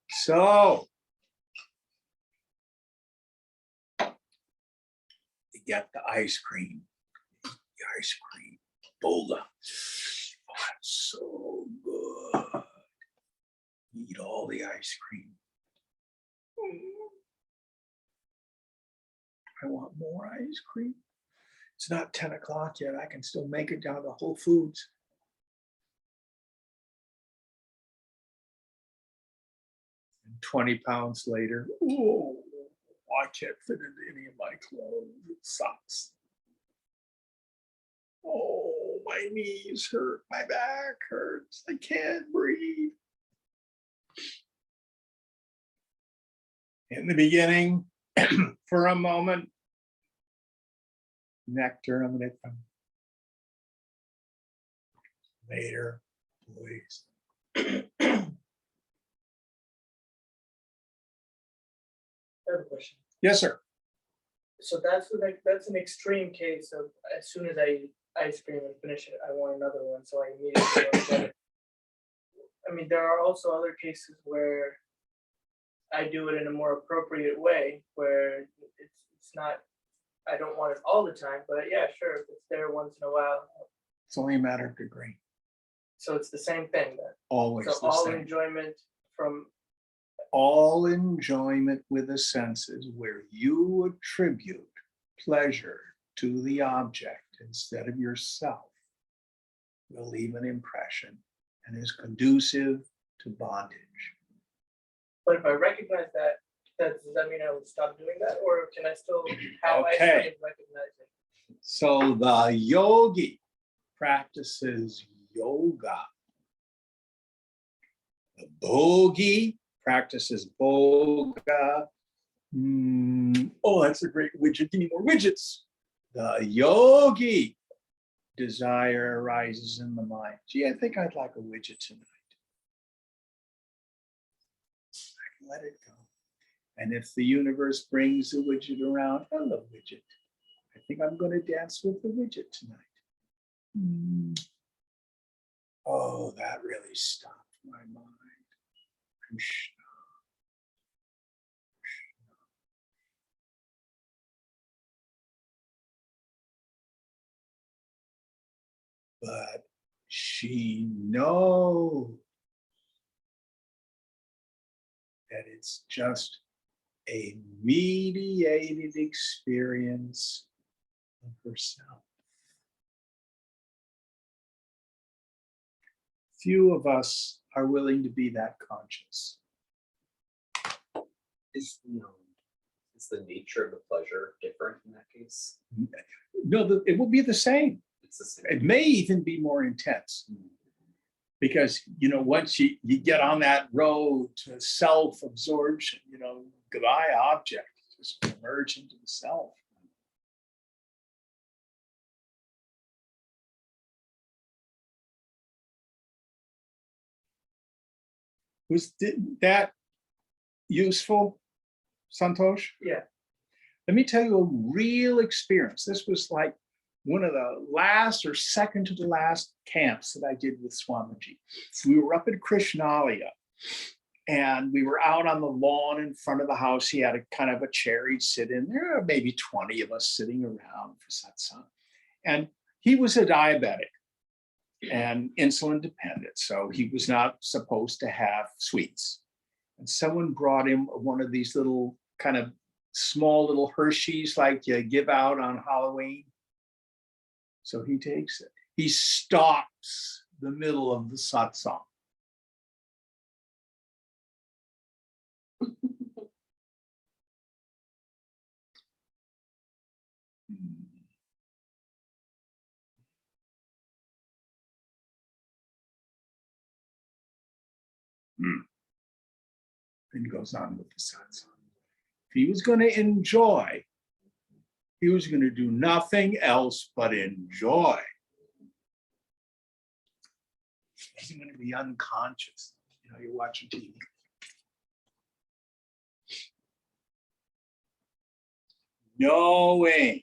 S1: So, you get the ice cream. The ice cream. Bola. Oh, that's so good. Eat all the ice cream. I want more ice cream. It's not 10 o'clock yet. I can still make it down to Whole Foods. And 20 pounds later, oh, I can't fit into any of my clothes. It sucks. Oh, my knees hurt. My back hurts. I can't breathe. In the beginning, for a moment, nectar Amritam. Later, please.
S6: I have a question.
S1: Yes, sir.
S6: So that's an extreme case of as soon as I eat ice cream and finish it, I want another one. So I immediately want to get it. I mean, there are also other cases where I do it in a more appropriate way, where it's not. I don't want it all the time, but yeah, sure, if it's there once in a while.
S1: It's only a matter of degree.
S6: So it's the same thing then.
S1: Always
S6: So
S1: the
S6: all
S1: same.
S6: enjoyment from
S1: All enjoyment with the senses where you attribute pleasure to the object instead of yourself will leave an impression and is conducive to bondage.
S6: But if I recognize that, does that mean I would stop doing that, or can I still have ice
S1: Okay.
S6: cream and recognize it?
S1: So the yogi practices yoga. The bhogi practices bhoga. Oh, that's a great widget. Give me more widgets. The yogi desire arises in the mind. Gee, I think I'd like a widget tonight. I can let it go. And if the universe brings the widget around, hello, widget. I think I'm going to dance with the widget tonight. Oh, that really stopped my mind. Krishna. But she knows that it's just a mediated experience of herself. Few of us are willing to be that conscious.
S7: Is the nature of the pleasure different in that case?
S1: No, it will be the same.
S7: It's the same.
S1: It may even be more intense. Because, once you get on that road to self-absorption, goodbye object, just emerge into the self. Was that useful, Santosh?
S6: Yeah.
S1: Let me tell you a real experience. This was like one of the last or second to the last camps that I did with Swamiji. We were up at Krishnalaya and we were out on the lawn in front of the house. He had a kind of a chair he'd sit in. There were maybe 20 of us sitting around for satsang. And he was a diabetic and insulin dependent. So he was not supposed to have sweets. And someone brought him one of these little kind of small little Hershey's like you give out on Halloween. So he takes it. He stops the middle of the satsang. And goes on with the satsang. If he was going to enjoy, he was going to do nothing else but enjoy. He's going to be unconscious. You know, you're watching TV. Knowing.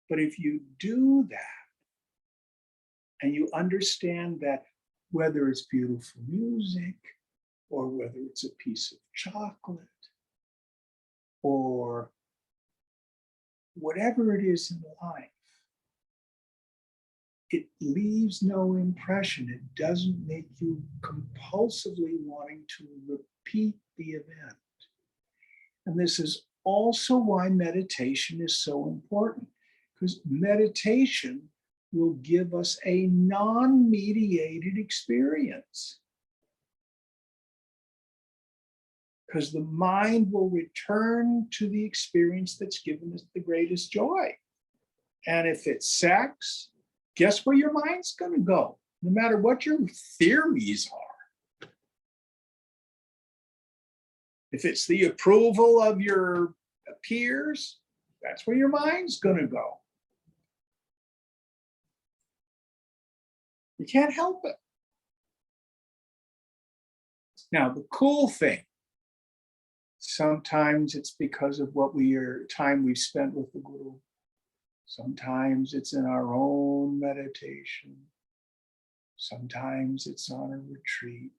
S1: But if you do that, and you understand that whether it's beautiful music, or whether it's a piece of chocolate, or whatever it is in life, it leaves no impression. It doesn't make you compulsively wanting to repeat the event. And this is also why meditation is so important, because meditation will give us a non-mediated experience. Because the mind will return to the experience that's given us the greatest joy. And if it's sex, guess where your mind's going to go, no matter what your theories are. If it's the approval of your peers, that's where your mind's going to go. You can't help it. Now, the cool thing, sometimes it's because of time we've spent with the Guru. Sometimes it's in our own meditation. Sometimes it's on a retreat.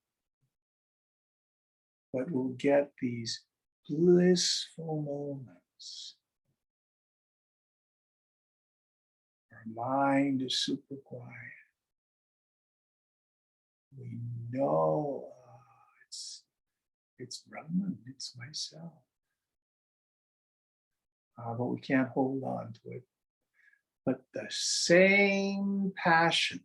S1: But we'll get these blissful moments. Our mind is super quiet. We know it's Brahman, it's myself. But we can't hold on to it. But the same passion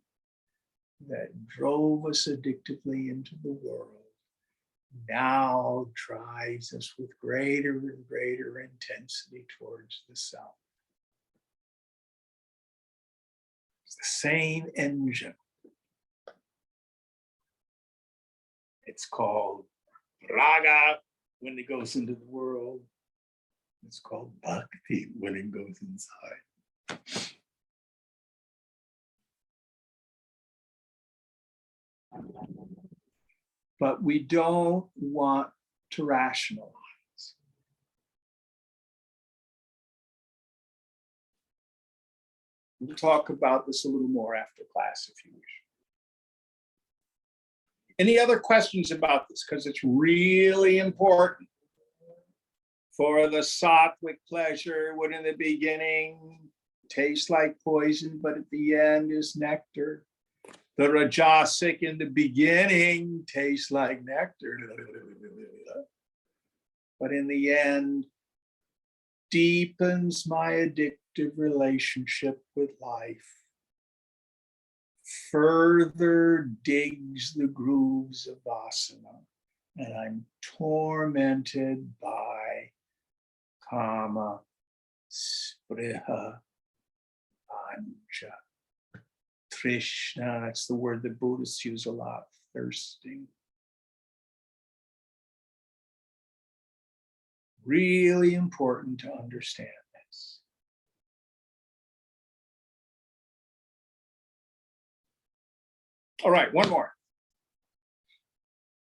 S1: that drove us addictively into the world now drives us with greater and greater intensity towards the self. It's the same engine. It's called raga when it goes into the world. It's called bhakti when it goes inside. But we don't want to rationalize. We'll talk about this a little more after class if you wish. Any other questions about this? Because it's really important. For the sattvic pleasure, what in the beginning tastes like poison, but at the end is nectar. The rajasic in the beginning tastes like nectar, but in the end deepens my addictive relationship with life, further digs the grooves of vasana, and I'm tormented by kama, spriha, anja, trishna. That's the word that Buddhists use a lot, thirsting. Really important to understand this. All right, one more.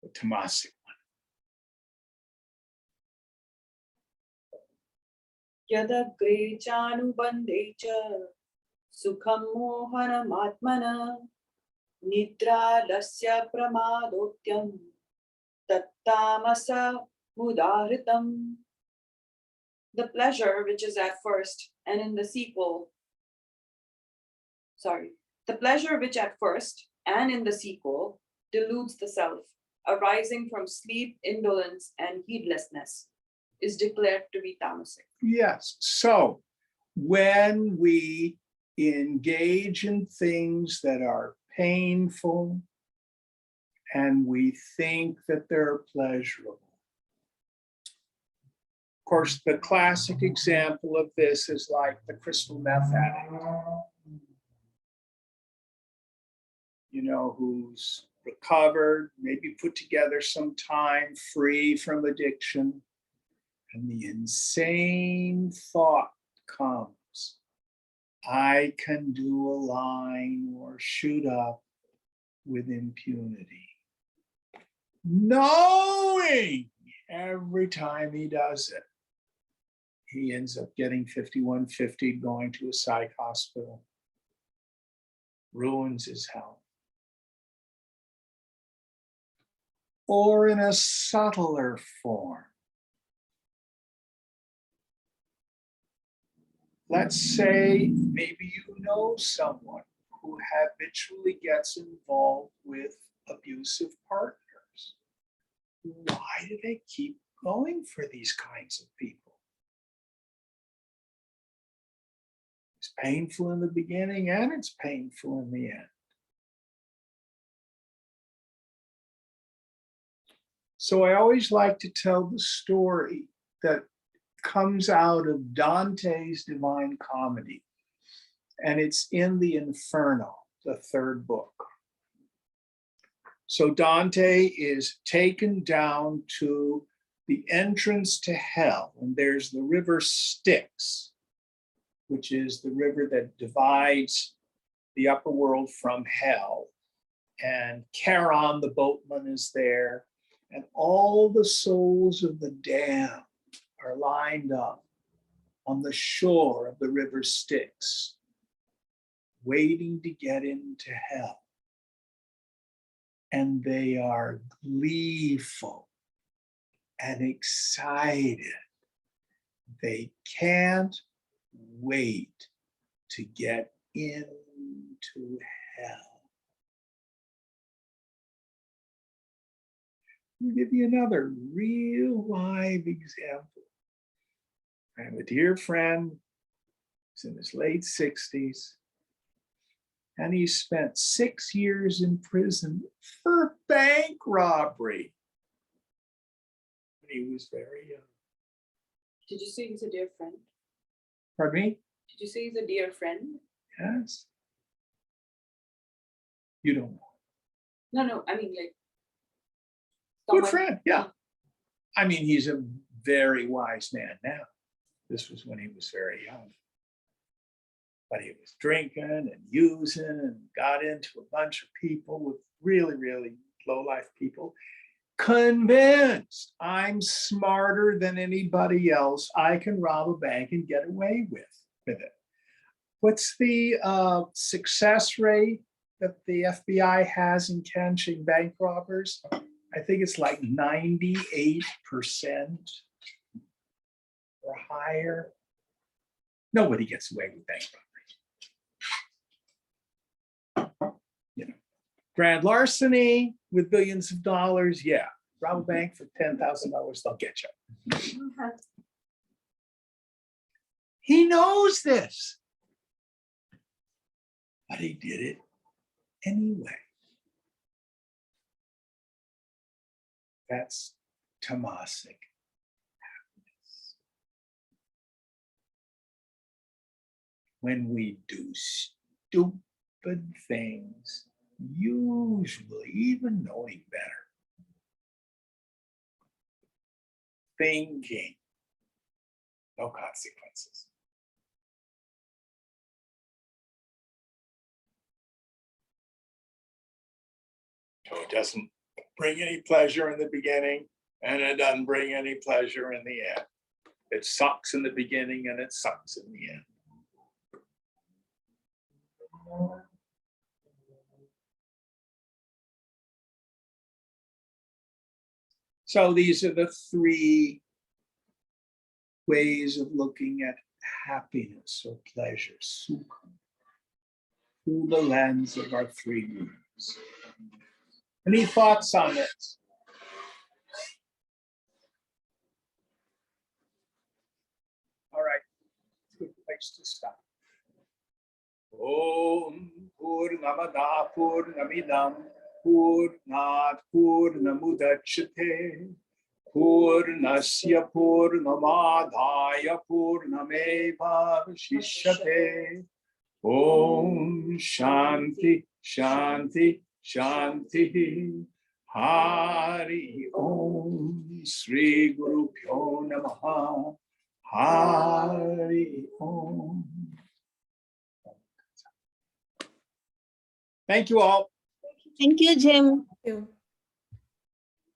S1: The tamasic one.
S3: Yadagre chanubandhe cha sukham mohanam nidra lasya pramadotyam tattamasa mudahritam. The pleasure which is at first and in the sequel, the pleasure which at first and in the sequel, deludes the self, arising from sleep, indolence, and heedlessness, is declared to be tamasic.
S1: Yes, so when we engage in things that are painful and we think that they're pleasurable. Of course, the classic example of this is like the crystal meth addict, you know, who's recovered, maybe put together some time free from addiction, and the insane thought comes, I can do a line or shoot up with impunity. Knowing every time he does it, he ends up getting 5150, going to a psych hospital, ruins his health. Or in a subtler form, let's say maybe you know someone who habitually gets involved with abusive partners. Why do they keep going for these kinds of people? It's painful in the beginning and it's painful in the end. So I always like to tell the story that comes out of Dante's Divine Comedy, and it's in the Inferno, the third book. So Dante is taken down to the entrance to hell, and there's the river Styx, which is the river that divides the upper world from hell. And Charon, the boatman, is there, and all the souls of the damned are lined up on the shore of the river Styx, waiting to get into hell. And they are gleeful and excited. They can't wait to get into hell. I'll give you another real live example. I have a dear friend, he's in his late 60s, and he spent 6 years in prison for bank robbery when he was very young.
S3: Did you say he's a dear friend?
S1: Pardon me?
S3: Did you say he's a dear friend?
S1: Yes. You don't know.
S3: No, I mean like.
S1: Good
S3: someone-
S1: friend, yeah. I mean, he's a very wise man now. This was when he was very young. But he was drinking and using and got into a bunch of people with really, really low-life people. Convinced I'm smarter than anybody else. I can rob a bank and get away with it. What's the success rate that the FBI has in catching bank robbers? I think it's like 98% or higher. Nobody gets away with bank robbery. You know, grand larceny with billions of dollars, yeah. Rob a bank for $10,000, they'll get you. He knows this, but he did it anyway. That's tamasic happiness. When we do stupid things, usually even knowing better, thinking, no consequences. So it doesn't bring any pleasure in the beginning, and it doesn't bring any pleasure in the end. It sucks in the beginning and it sucks in the end. So these are the three ways of looking at happiness or pleasure, sukha, through the lens of our three moods. Any thoughts on this? All right, good place to stop. Om Purnamada Purnamidam Purnat Purnamudachyate Purnasya Purnamadhaya Purnameva Vashishyate. Om Shanti Shanti Shanti. Hari Om Sri Guru Pyo Namaha. Hari Om. Thank you all.
S4: Thank you, Jim.
S8: You.